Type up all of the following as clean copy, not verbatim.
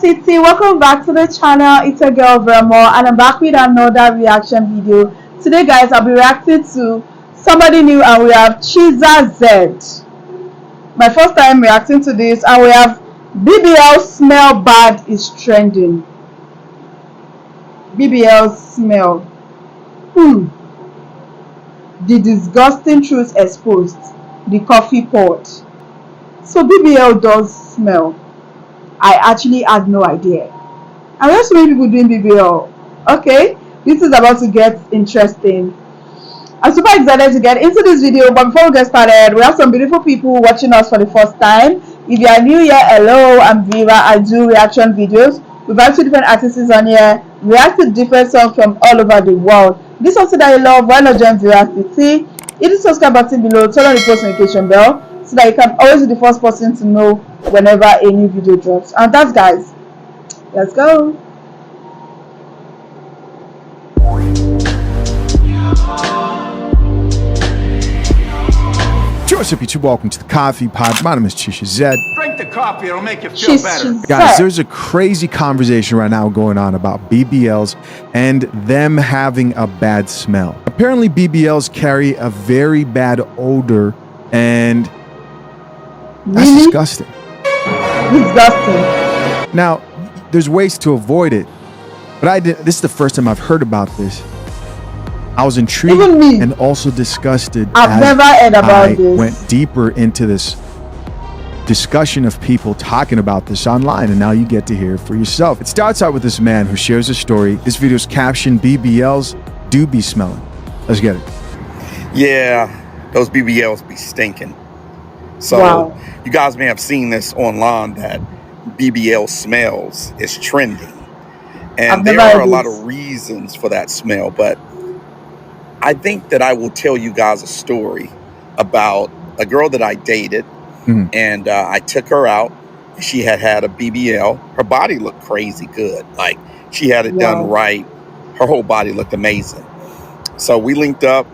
City, welcome back to the channel. It's a girl Vermo and I'm back with another reaction video. Today guys, I'll be reacting to somebody new and we have Chisha Z. My first time reacting to this, and we have BBL smell bad is trending. BBL smell. The disgusting truth exposed. The coffee pot. So BBL does smell. I actually had no idea. And there's so many people doing BBL. Okay, this is about to get interesting. I'm super excited to get into this video, but before we get started, we have some beautiful people watching us for the first time. If you are new here, hello, I'm Viva. I do reaction videos. We've got 2 different artists on here, react to different songs from all over the world. This is something that you love, why not join Viva City? Hit the subscribe button below, turn on the post notification bell so that you can always be the first person to know whenever a new video drops. And that's guys, let's go. What's up, YouTube? Welcome to the Coffee Pod. My name is Chisha Z. Drink the coffee, it'll make you feel better. Guys, there's a crazy conversation right now going on about BBLs and them having a bad smell. Apparently, BBLs carry a very bad odor, and that's disgusting. Disgusting. Now, there's ways to avoid it, but this is the first time I've heard about this. I was intrigued and also disgusted. I've never heard about this. I went deeper into this discussion of people talking about this online, and now you get to hear it for yourself. It starts out with this man who shares a story. This video's captioned, BBLs do be smelling. Let's get it. Yeah, those BBLs be stinking. So you guys may have seen this online that BBL smells is trending. And there are a lot of reasons for that smell, but I think that I will tell you guys a story about a girl that I dated, and I took her out. She had a BBL. Her body looked crazy good. Like, she had it done right. Her whole body looked amazing. So we linked up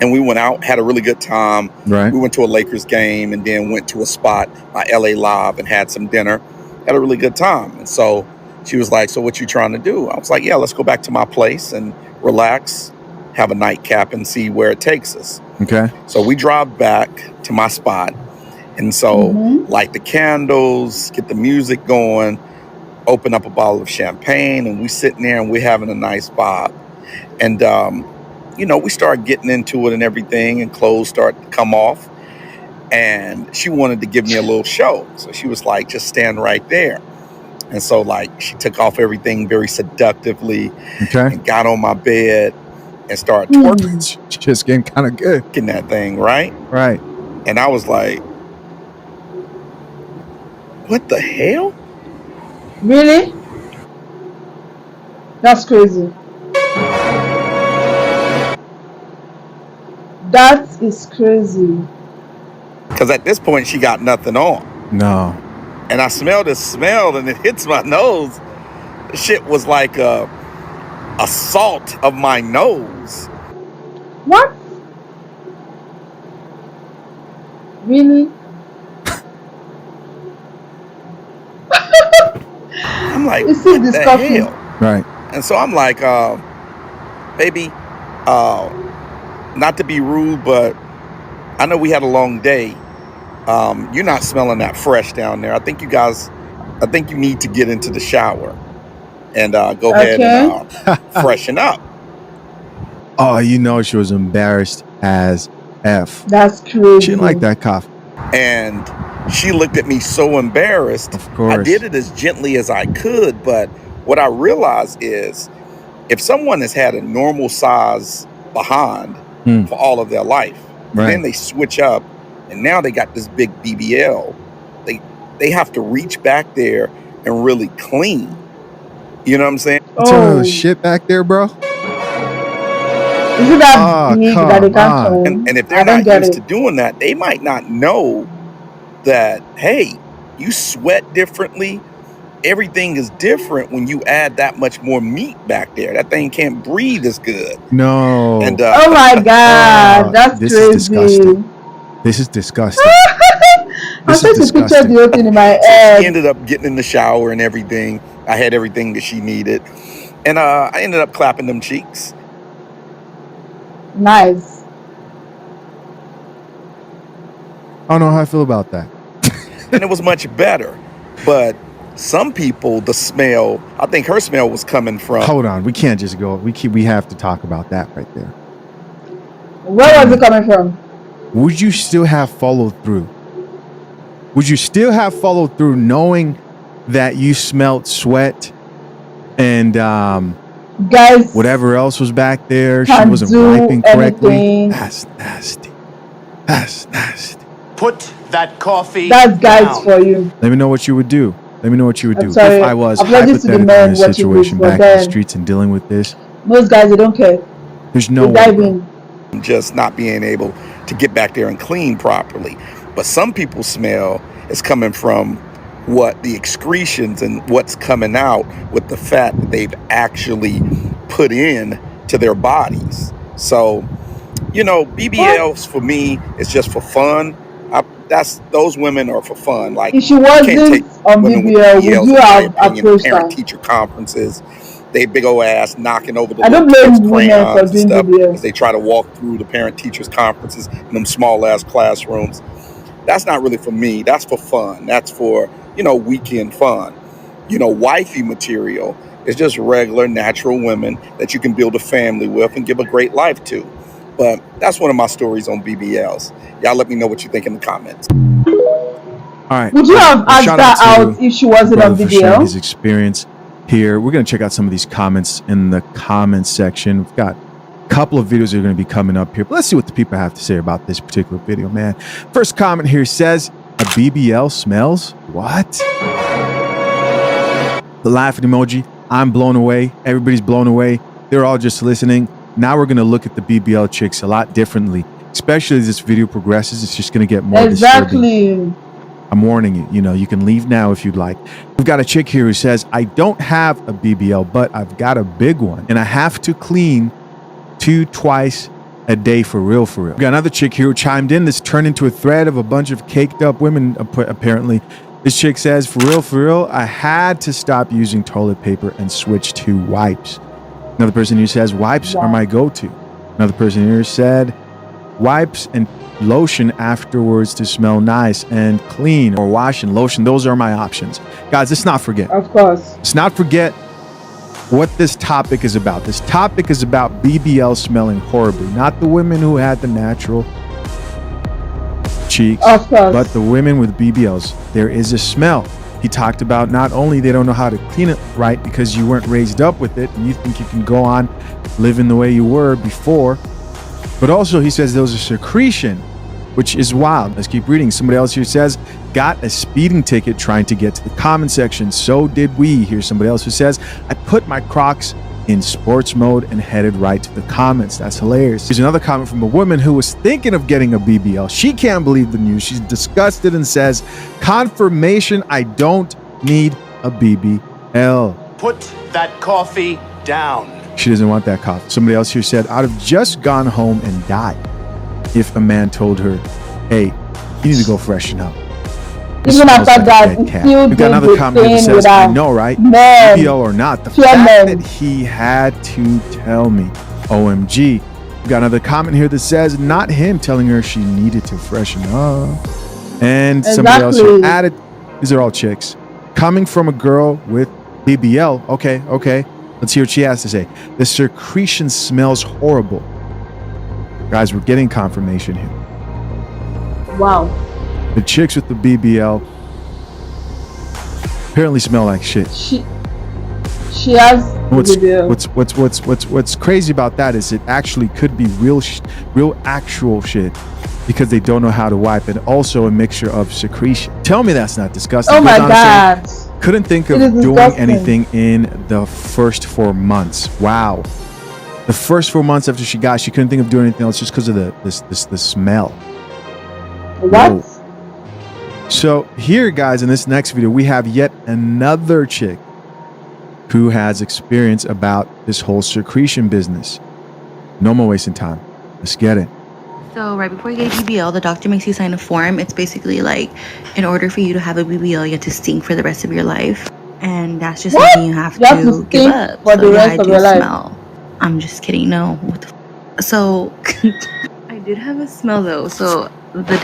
and we went out, had a really good time. Right. We went to a Lakers game and then went to a spot by LA Live and had some dinner. Had a really good time. And so she was like, so what you trying to do? I was like, yeah, let's go back to my place and relax, have a nightcap and see where it takes us. Okay. So we drive back to my spot. And so light the candles, get the music going, open up a bottle of champagne, and we sitting there and we're having a nice vibe. And, you know, we started getting into it and everything, and clothes started to come off. And she wanted to give me a little show. So she was like, just stand right there. And so, like, she took off everything very seductively and got on my bed and started twerking. Just getting kind of good. Getting that thing, right? Right. And I was like, what the hell? Really? That's crazy. That is crazy. Because at this point, she got nothing on. No. And I smelled this smell and it hits my nose. The shit was like a salt of my nose. What? Really? I'm like, this what is the disgusting. hell? Right. And so I'm like, baby, not to be rude, but I know we had a long day. You're not smelling that fresh down there. I think you need to get into the shower and go ahead and freshen up. Oh, you know, she was embarrassed as F. That's crazy. She didn't like that coffee. And she looked at me so embarrassed. Of course. I did it as gently as I could, but what I realized is if someone has had a normal size behind for all of their life, then they switch up and now they got this big BBL, they have to reach back there and really clean. You know what I'm saying? Oh, shit back there, bro. Is it that big that they can't clean? And if they're not used to doing that, they might not know that, hey, you sweat differently. Everything is different when you add that much more meat back there. That thing can't breathe as good. No. And oh my God, that's this crazy. Is disgusting. This is disgusting. I'm I'm This is trying to picture disgusting. the whole thing in my So head. she ended up getting in the shower and everything. I had everything that she needed. And I ended up clapping them cheeks. Nice. I don't know how I feel about that. And it was much better. But some people, the smell, I think her smell was coming from. Hold on, we can't just go. We have to talk about that right there. Where was it coming from? Would you still have followed through? Would you still have followed through knowing that you smelled sweat and Guys, whatever else was back there? She can't wasn't do wiping correctly. anything. That's nasty. That's nasty. Put that coffee That's guys down. for you. Let me know what you would do. Let me know what you would I'm do. sorry. If I was Apologies to the hypothetically in men this watching situation this, but back in the then streets and dealing with this, most guys, they don't care. there's no They way, dive bro. in. Just not being able to get back there and clean properly. But some people's smell is coming from what the excretions and what's coming out with the fat that they've actually put in to their bodies. So, BBLs for me is just for fun. Those women are for fun. Like, If she you can't take wasn't on women with BBL, would BBLs, you in my have opinion, approached her? parent-teacher conferences. They big old ass knocking over the I little don't kids' blame women for crayons and doing stuff BBL. as they try to walk through the parent-teachers conferences in them small-ass classrooms. That's not really for me. That's for fun. That's for, weekend fun. Wifey material is just regular, natural women that you can build a family with and give a great life to. But that's one of my stories on BBLs. Y'all let me know what you think in the comments. All right. Would you have Well, asked shout her out out to if she wasn't brother on for sharing his BBL? experience here. We're going to check out some of these comments in the comments section. We've got a couple of videos that are going to be coming up here, but let's see what the people have to say about this particular video, man. First comment here says, a BBL smells? What? The laughing emoji. I'm blown away. Everybody's blown away. They're all just listening. Now we're going to look at the BBL chicks a lot differently, especially as this video progresses. It's just going to get more disturbing. Exactly. I'm warning you. You can leave now if you'd like. We've got a chick here who says, I don't have a BBL, but I've got a big one, and I have to clean twice a day for real, for real. We've got another chick here who chimed in. This turned into a thread of a bunch of caked up women, apparently. This chick says, for real, I had to stop using toilet paper and switch to wipes. Another person here says, wipes are my go-to. Another person here said, wipes and lotion afterwards to smell nice and clean, or wash and lotion. Those are my options. Guys, let's not forget. Of course. Let's not forget what this topic is about. This topic is about BBL smelling horribly, not the women who had the natural cheeks, Of course. but the women with BBLs. There is a smell. He talked about not only they don't know how to clean it right because you weren't raised up with it and you think you can go on living the way you were before, but also he says there's a secretion, which is wild. Let's keep reading. Somebody else here says, got a speeding ticket trying to get to the comment section. So did we. Here's somebody else who says, I put my Crocs in sports mode and headed right to the comments. That's hilarious. Here's another comment from a woman who was thinking of getting a BBL. She can't believe the news. She's disgusted and says, confirmation, I don't need a BBL. Put that coffee down. She doesn't want that coffee. Somebody else here said, I'd have just gone home and died if a man told her, hey, you need to go freshen up. Even after that, it's still We've got another comment that says, I know, right? men. BBL or not, the Pure fact men. that he had to tell me, OMG. We've got another comment here that says, not him telling her she needed to freshen up. And somebody else here Exactly. added, these are all chicks. Coming from a girl with BBL, okay. Let's hear what she has to say. The secretion smells horrible. Guys, we're getting confirmation here. Wow. The chicks with the BBL apparently smell like shit. She has BBL. What's crazy about that is it actually could be real actual shit because they don't know how to wipe, and also a mixture of secretion. Tell me that's not disgusting. Oh my Goes on to say, God. couldn't think of It is doing disgusting. anything in the first 4 months. Wow. The first 4 months after she couldn't think of doing anything else just because of the smell. What? Whoa. So here, guys, in this next video, we have yet another chick who has experience about this whole secretion business. No more wasting time. Let's get it. So right before you get a BBL, the doctor makes you sign a form. It's basically like, in order for you to have a BBL, you have to stink for the rest of your life. And that's just What? something you have You have to to give stink up. for So the yeah, rest I of do your life. smell. I'm just kidding. No. What the so I did have a smell though. So the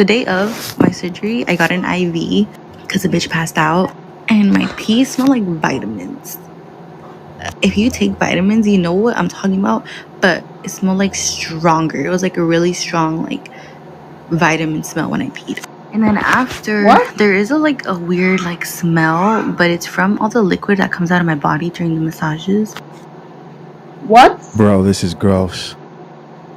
day of my surgery, I got an IV because the bitch passed out. And my pee smelled like vitamins. If you take vitamins, you know what I'm talking about. But it smelled like stronger. It was like a really strong like vitamin smell when I peed. And then after, What? there is a weird like smell, but it's from all the liquid that comes out of my body during the massages. What? Bro, this is gross.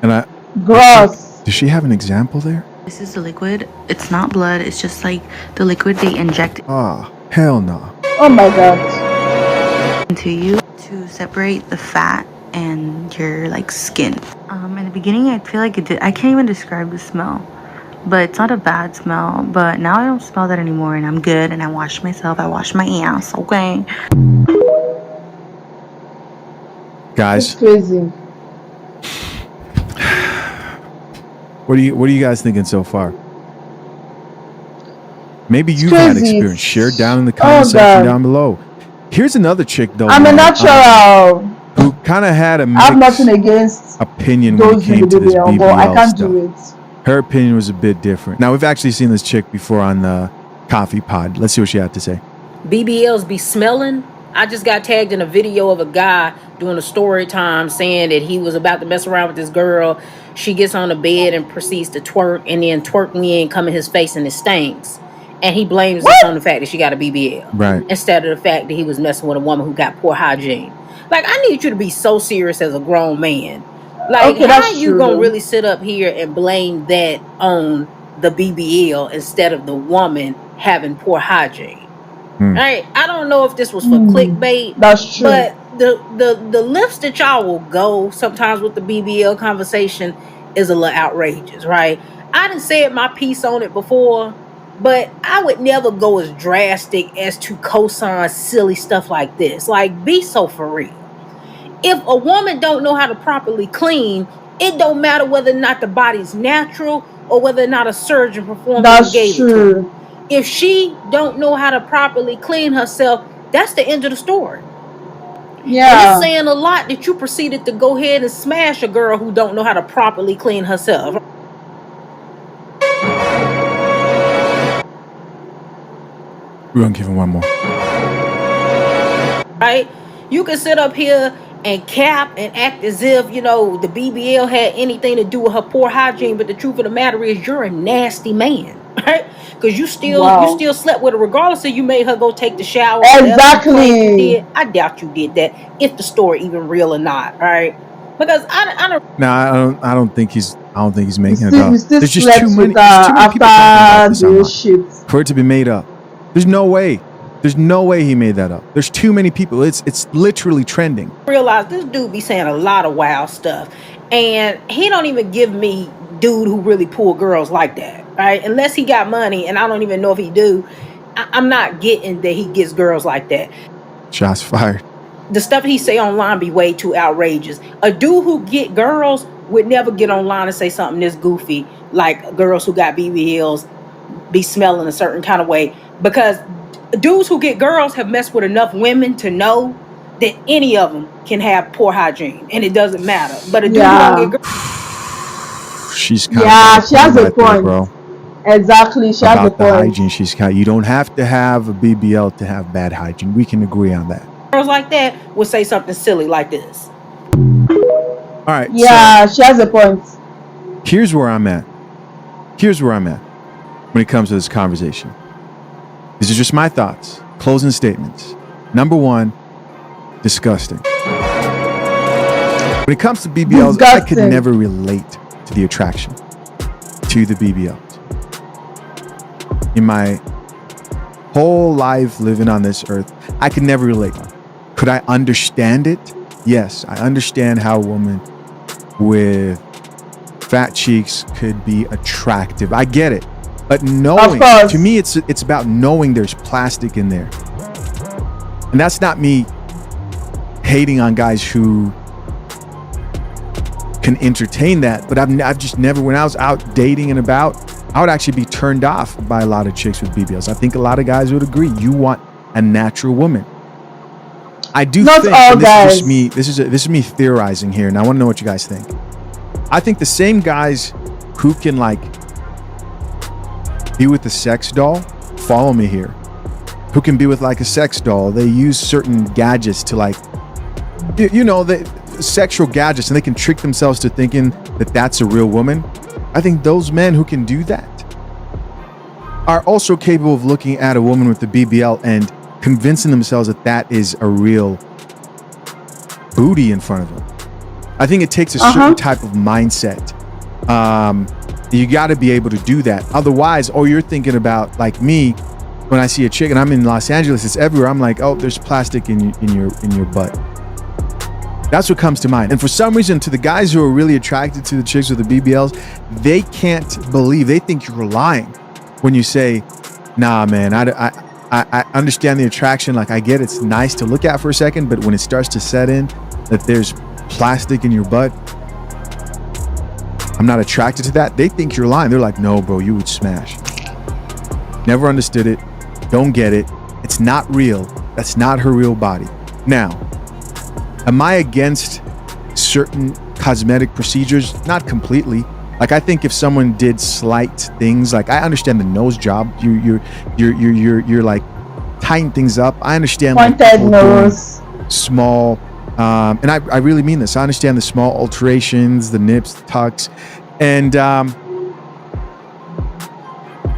And Gross. does she have an example there? This is the liquid. It's not blood. It's just like the liquid they inject Ah, hell no. Oh my god. into you to separate the fat and your like skin. In the beginning, I feel like I can't even describe the smell, but it's not a bad smell. But now I don't smell that anymore, and I'm good. And I wash myself. I wash my ass. Okay. It's Guys, crazy. what are you guys thinking so far? Maybe It's you've had crazy. experience. Share down in the Oh comment section god. down below. Here's another chick though, I'm a natural. who kind of had a I have nothing mixed against opinion when it those in the came to this BBL, but I BBL can't stuff. do it. Her opinion was a bit different. Now, we've actually seen this chick before on the Coffee Pod. Let's see what she had to say. BBLs be smelling. I just got tagged in a video of a guy doing a story time saying that he was about to mess around with this girl. She gets on the bed and proceeds to twerk, and then twerking in come in his face and it stinks. And he blames this on the fact that she got a BBL. Right. Instead of the fact that he was messing with a woman who got poor hygiene. Like, I need you to be so serious as a grown man. Like, Okay, how that's you true gonna though. really sit up here and blame that on the BBL instead of the woman having poor hygiene? Right? I don't know if this was for clickbait, That's true. but the lifts that y'all will go sometimes with the BBL conversation is a little outrageous, right? I done said my piece on it before, but I would never go as drastic as to co-sign silly stuff like this. Like, be so for real. If a woman don't know how to properly clean, it don't matter whether or not the body's natural or whether or not a surgeon performed it and That's gave it to her. true. If she don't know how to properly clean herself, that's the end of the story. And it's Yeah. saying a lot that you proceeded to go ahead and smash a girl who don't know how to properly clean herself. We're going to give him one more. Right? You can sit up here and cap and act as if, you know, the BBL had anything to do with her poor hygiene, but the truth of the matter is you're a nasty man, right? Because you still slept with her regardless of you made her go take the shower. Exactly. I doubt you did that, if the story even real or not, right? Because I don't. No, I don't think he's making it You up. still There's just slept too many with her people talking about after this the online shit. for it to be made up. There's no way. There's no way he made that up. There's too many people. It's literally trending. Realize this dude be saying a lot of wild stuff, and he don't even give me dude who really pull girls like that, right? Unless he got money, and I don't even know if he do. I'm not getting that he gets girls like that. Shots fired. The stuff he say online be way too outrageous. A dude who get girls would never get online and say something this goofy like girls who got BBLs be smelling a certain kind of way, because dudes who get girls have messed with enough women to know that any of them can have poor hygiene and it doesn't matter. But a dude who don't get girls, She's kind of she has a right there, point. bro. Exactly, she has a About the point. hygiene she's got. You don't have to have a BBL to have bad hygiene. We can agree on that. girls like that would say something silly like this. All right. Yeah, she has a point. Here's where I'm at. When it comes to this conversation. These are just my thoughts. Closing statements. Number one, disgusting. When it comes to BBLs, I could never relate to the attraction to the BBLs. In my whole life living on this earth, I could never relate. Could I understand it? Yes, I understand how a woman with fat cheeks could be attractive. I get it. But knowing, to me, it's about knowing there's plastic in there. And that's not me hating on guys who can entertain that, but I've just never, when I was out dating and about, I would actually be turned off by a lot of chicks with BBLs. I think a lot of guys would agree. You want a natural woman. I do Not think, all and this guys. is just me. This is me theorizing here, and I want to know what you guys think. I think the same guys who can like be with a sex doll, follow me here, who can be with like a sex doll, they use certain gadgets to like, the sexual gadgets, and they can trick themselves to thinking that that's a real woman. I think those men who can do that are also capable of looking at a woman with the BBL and convincing themselves that that is a real booty in front of them. I think it takes a certain type of mindset. You got to be able to do that. Otherwise, you're thinking about, like me, when I see a chick and I'm in Los Angeles, it's everywhere. I'm like, oh, there's plastic in your butt. That's what comes to mind. And for some reason, to the guys who are really attracted to the chicks with the BBLs, they can't believe, they think you're lying when you say, nah, man, I understand the attraction. Like, I get it's nice to look at for a second, but when it starts to set in that there's plastic in your butt, I'm not attracted to that. They think you're lying. They're like, no, bro, you would smash. Never understood it. Don't get it. It's not real. That's not her real body. Now, am I against certain cosmetic procedures? Not completely. Like, I think if someone did slight things, like I understand the nose job, you're like tighten things up. I understand pointed like nose, small, and I really mean this. I understand the small alterations, the nips, the tucks, and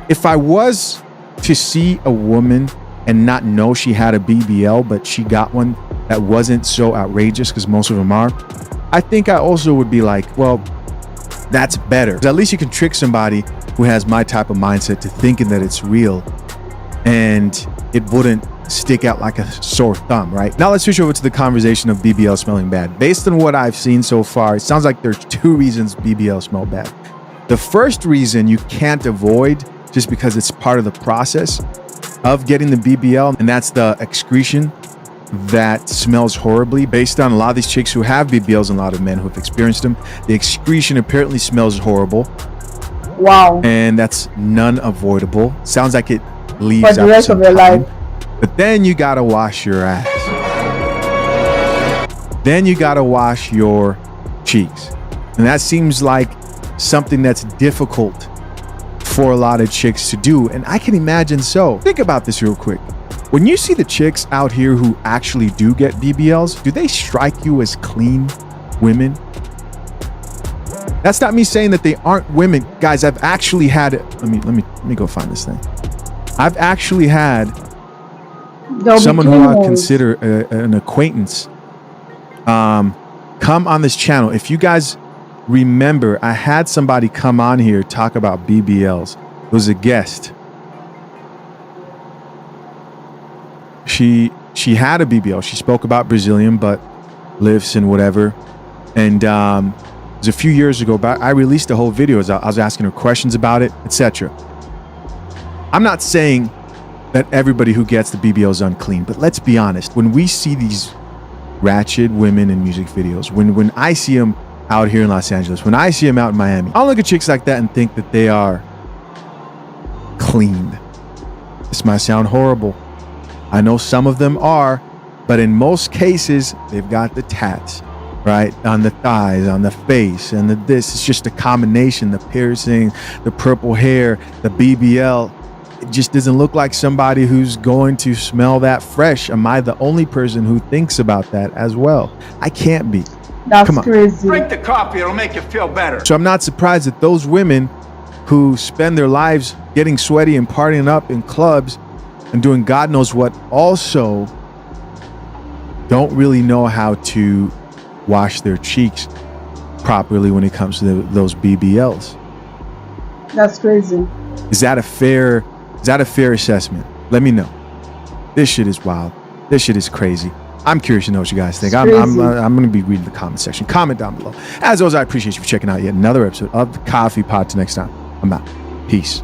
if I was to see a woman and not know she had a BBL, but she got one that wasn't so outrageous, because most of them are, I think I also would be like, well, that's better. At least you can trick somebody who has my type of mindset to thinking that it's real, and it wouldn't stick out like a sore thumb, right? Now let's switch over to the conversation of BBL smelling bad. Based on what I've seen so far, it sounds like there's two reasons BBL smell bad. The first reason you can't avoid, just because it's part of the process of getting the BBL, and that's the excretion that smells horribly. Based on a lot of these chicks who have BBLs and a lot of men who have experienced them, the excretion apparently smells horrible. Wow. And that's non-avoidable. Sounds like it leaves for the rest of your life. But then you gotta wash your ass. Then you gotta wash your cheeks. And that seems like something that's difficult for a lot of chicks to do. And I can imagine so. Think about this real quick. When you see the chicks out here who actually do get BBLs, do they strike you as clean women? That's not me saying that they aren't women. Guys, I've actually had, let me go find this thing. I've actually had someone who I consider an acquaintance come on this channel. If you guys remember, I had somebody come on here talk about BBLs. It was a guest. She had a BBL. She spoke about Brazilian butt lifts and whatever. And it was a few years ago, but I released a whole video. I was asking her questions about it, etc. I'm not saying that everybody who gets the BBL is unclean, but let's be honest. When we see these ratchet women in music videos, when I see them out here in Los Angeles, when I see them out in Miami, I don't look at chicks like that and think that they are clean. This might sound horrible. I know some of them are, but in most cases, they've got the tats, right? On the thighs, on the face, and this. It's just a combination, the piercing, the purple hair, the BBL. It just doesn't look like somebody who's going to smell that fresh. Am I the only person who thinks about that as well? I can't be. That's crazy. Drink the coffee, it'll make you feel better. So I'm not surprised that those women who spend their lives getting sweaty and partying up in clubs and doing God knows what also don't really know how to wash their cheeks properly when it comes to those BBLs. That's crazy. Is that a fair assessment? Let me know. This shit is wild. This shit is crazy. I'm curious to know what you guys think. I'm going to be reading the comment section. Comment down below. As always, I appreciate you for checking out yet another episode of the Coffee Pod. Till next time, I'm out. Peace.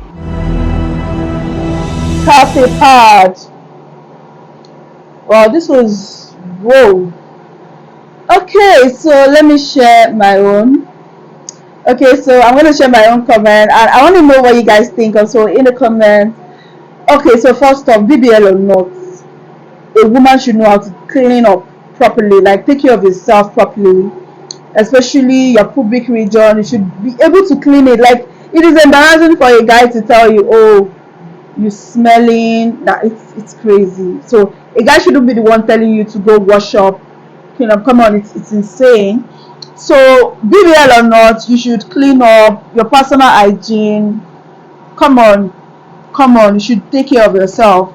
Coffee Pod. Wow, this was whoa. Okay, so let me share my own. Okay, so I'm gonna share my own comment, and I want to know what you guys think also in the comments. Okay, so first off, BBL or not, a woman should know how to clean up properly, like take care of yourself properly, especially your pubic region. You should be able to clean it. Like, it is embarrassing for a guy to tell you, oh, you smelling. That it's crazy. So a guy shouldn't be the one telling you to go wash up, clean up. Come on, it's insane. So BBL or not, you should clean up your personal hygiene. Come on, come on, you should take care of yourself.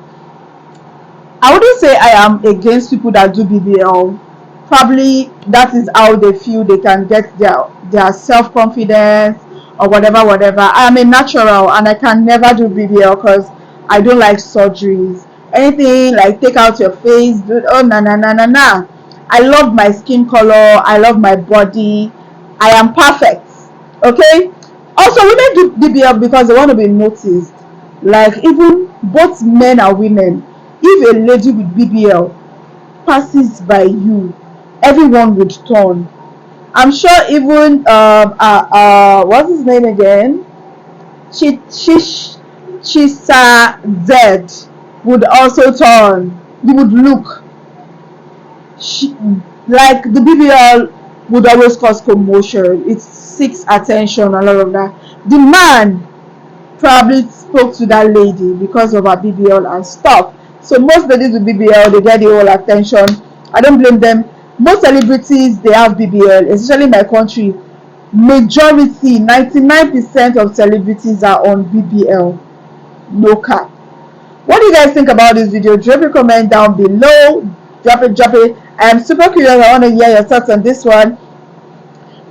I wouldn't say I am against people that do BBL. Probably that is how they feel they can get their self confidence or whatever, whatever. I am a natural and I can never do BBL because I don't like surgeries. Anything like take out your face, do, oh na na na na na. I love my skin color. I love my body. I am perfect. Okay. Also, women do BBL because they want to be noticed. Like, even both men and women, if a lady with BBL passes by you, everyone would turn. I'm sure even what's his name again? Chisha Z would also turn. You would look. She, like, the BBL would always cause commotion. It seeks attention, a lot of that. The man probably spoke to that lady because of her BBL and stuff. So most ladies with BBL, they get the whole attention. I don't blame them. Most celebrities, they have BBL, especially in my country. Majority, 99% of celebrities are on BBL. No cap. What do you guys think about this video? Drop a comment down below. Drop it, drop it. I am super curious. I want to hear your thoughts on this one.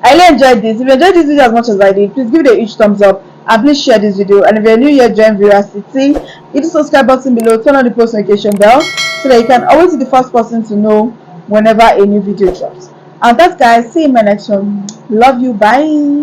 I really enjoyed this. If you enjoyed this video as much as I did, please give it a huge thumbs up and please share this video. And if you're new here, join Veracity. Hit the subscribe button below, turn on the post notification bell so that you can always be the first person to know whenever a new video drops. And that's, guys, see you in my next one. Love you. Bye.